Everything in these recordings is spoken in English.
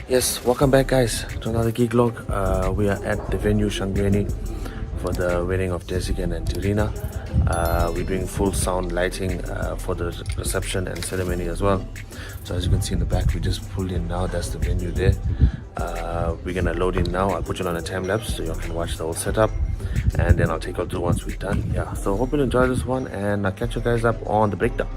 Yes, welcome back, guys, to another Geek Log. We are at the venue Shangweni for the wedding of Jessica and Turina. We're doing full sound lighting for the reception and ceremony as well. So as you can see in the back, we just pulled in now. That's the venue there. We're gonna load in now. I'll put you on a time lapse so you can watch the whole setup, and then I'll take you through once we're done. Yeah. So hope you enjoy this one, and I'll catch you guys up on the breakdown.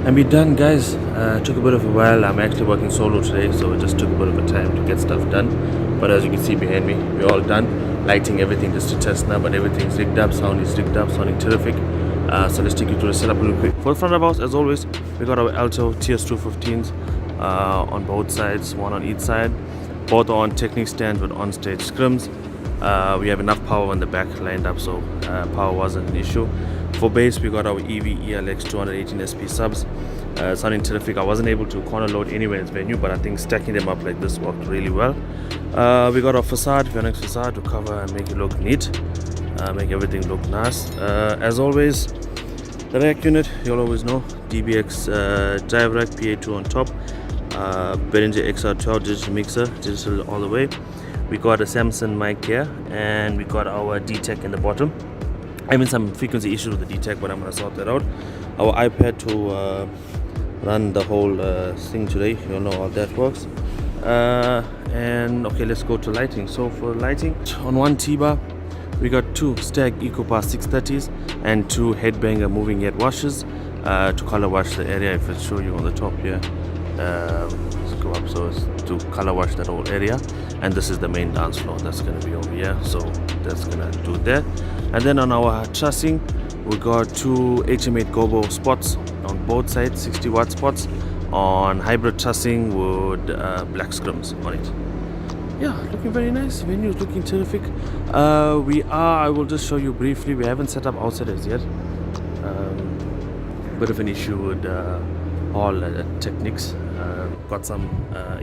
And we're done, guys. Took a bit of a while. I'm actually working solo today, so it just took a bit of a time to get stuff done. But as you can see behind me, we're all done. Lighting, everything just to test now, but everything's rigged up. Sound is rigged up, sounding terrific. So let's take you through the setup real quick. For the front of house, as always, we got our Alto TS215s on both sides, one on each side. Both are on Technic stands with on-stage scrims. We have enough power on the back lined up, so power wasn't an issue. For bass, we got our EV ELX 218 SP subs. Sounding terrific. I wasn't able to corner load anywhere in this venue, but I think stacking them up like this worked really well. We got our facade, Phoenix facade, to cover and make it look neat, make everything look nice. As always, the rack unit, you'll always know, DBX drive rack, PA2 on top, Behringer XR12 digital mixer, digital all the way. We got a Samsung mic here, and we got our D-Tech in the bottom. Having some frequency issues with the D-Tech, but I'm going to sort that out. Our iPad to run the whole thing today. You'll know how that works. And okay, let's go to lighting. So for lighting, on one T-bar, we got two Stag EcoPass 630s and two Headbanger moving head washes to color wash the area. If I show you on the top here, let's go up. So it's to color wash that whole area. And this is the main dance floor. That's going to be over here. So that's going to do that. And then on our trussing, we got two HM8 Gobo spots on both sides, 60 watt spots on hybrid trussing with black scrims on it. Yeah, looking very nice. Venue is looking terrific. I will just show you briefly. We haven't set up outside as yet. Bit of an issue with all Technics. Got some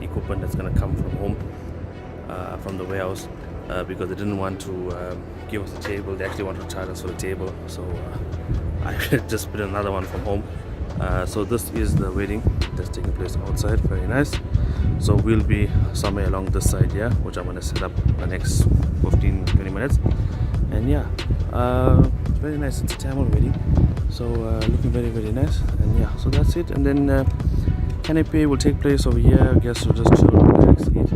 equipment that's going to come from home, from the warehouse. Because they didn't want to give us a table. They actually wanted to charge us for the table, so I just put another one from home. So this is the wedding that's taking place outside. Very nice. So we'll be somewhere along this side here, which I'm going to set up the next 15-20 minutes. And yeah, very nice. It's a Tamil wedding, so looking very, very nice. And yeah, so that's it. And then canapé will take place over here. I guess we'll just chill, relax, eat,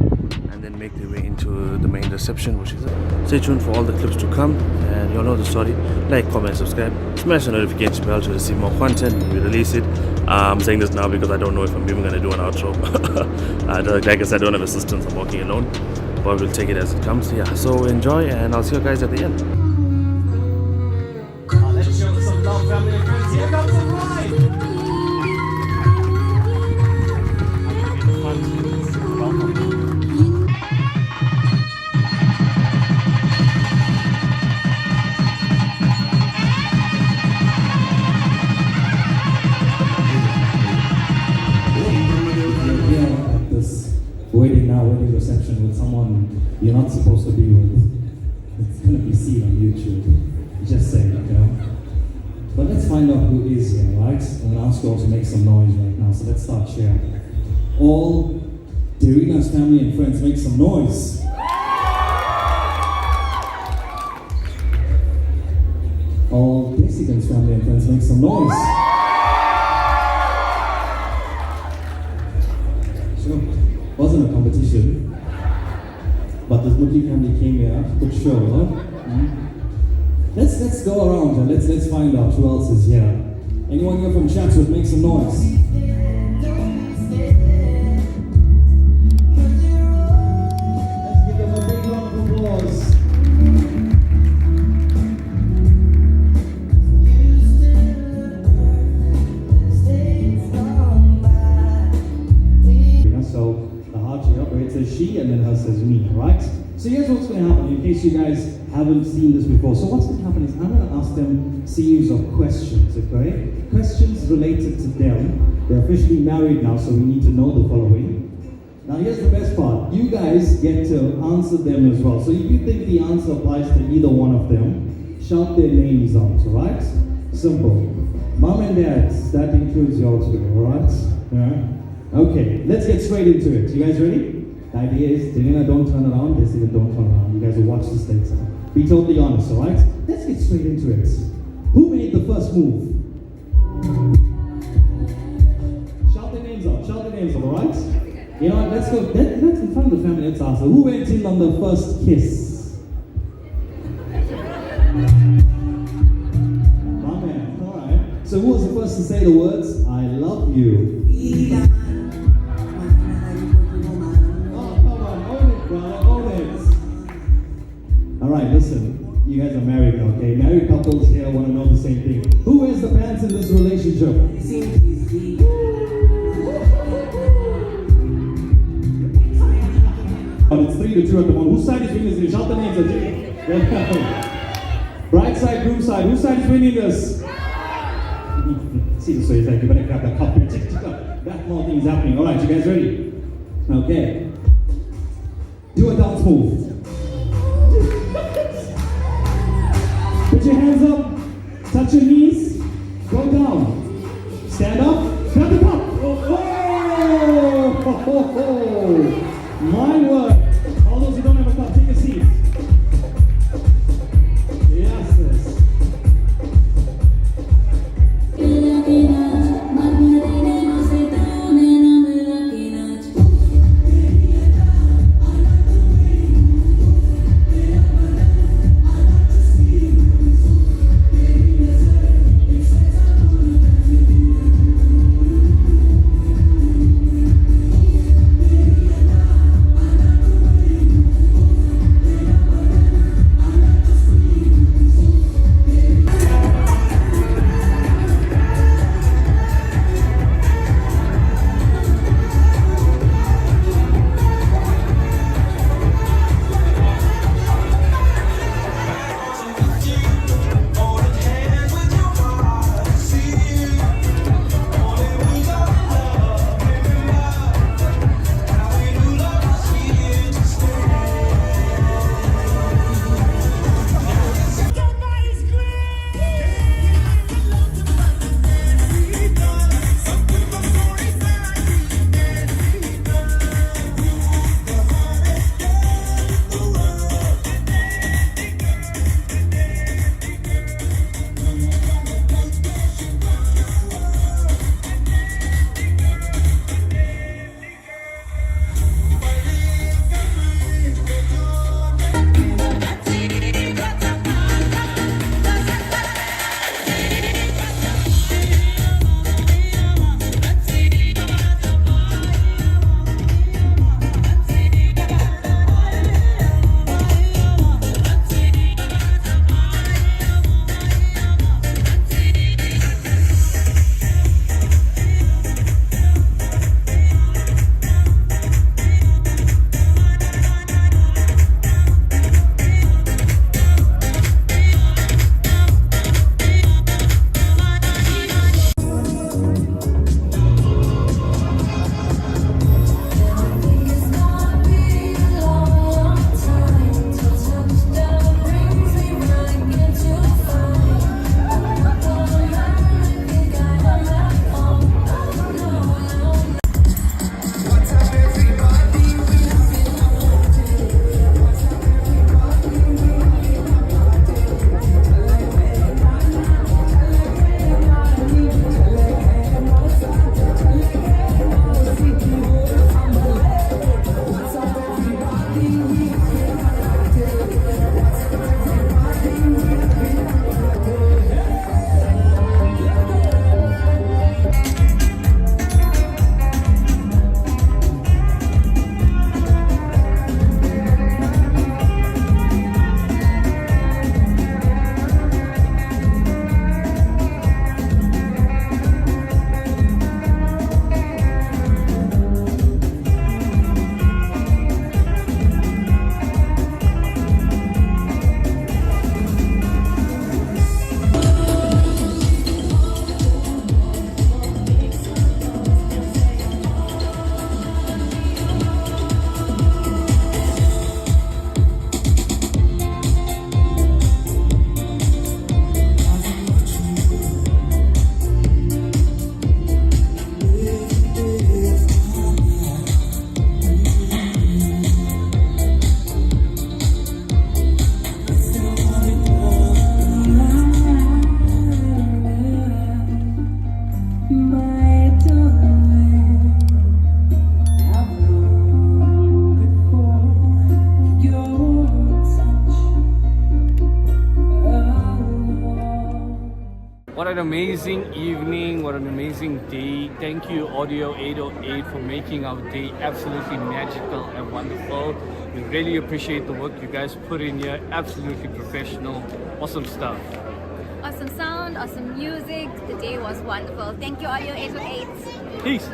and then make their way into the main reception, which is it. Stay tuned for all the clips to come, and you'll know the story. Like, comment, subscribe, smash the notification bell to receive more content when we release it. I'm saying this now because I don't know if I'm even going to do an outro. Like I said, I don't have assistants, I'm walking alone, but we'll take it as it comes. Yeah, so enjoy, and I'll see you guys at the end. Let's show some love, family and friends. Here comes the bride. Wedding reception with someone you're not supposed to be with. It's gonna be seen on YouTube. Just saying, you know. But let's find out who is here, right? I'm gonna ask you all to make some noise right now. So let's start sharing. All Terina's family and friends, make some noise. All Jessica's family and friends, make some noise. for sure. Huh? Let's go around and let's find out who else is here. Anyone here from Chatsworth, make some noise. Let's give them a big round of applause. So the heart here, where it says she and then her says me, right? So here's what's going to happen in case you guys haven't seen this before. So what's going to happen is I'm going to ask them series of questions, okay? Questions related to them. They're officially married now, so we need to know the following. Now here's the best part. You guys get to answer them as well. So if you think the answer applies to either one of them, shout their names out, alright? Simple. Mom and dad, that includes y'all too, alright? Yeah. Okay, let's get straight into it. You guys ready? The idea is, Delina, don't turn around. Destiny, don't turn around. You guys will watch this later. Be totally honest, alright? Let's get straight into it. Who made the first move? Shout their names out. Shout their names out, alright? You know what? Let's go. Let's in front of the family. Let's answer. Who went in on the first kiss? My man. Alright. So who was the first to say the words, I love you? Alright, listen, you guys are married now, okay? Married couples here want to know the same thing. Who wears the pants in this relationship? Oh, it's 3-2 at the moment. Whose side is winning this? Shout the names. Bride side, groom side. Whose side is winning this? See this way, like you better grab that cup here. Tick, tick up. That more things happening. Alright, you guys ready? Okay. Do a dance move. Put your hands up, touch your knees, go down, stand up, grab the cup. Oh, my word. All those who don't have a cup, take a seat. Yes, yes. amazing evening. What an amazing day. Thank you, Audio 808, for making our day absolutely magical and wonderful. We really appreciate the work you guys put in here. Absolutely professional. Awesome stuff. Awesome sound, awesome music. The day was wonderful. Thank you, Audio 808. Peace.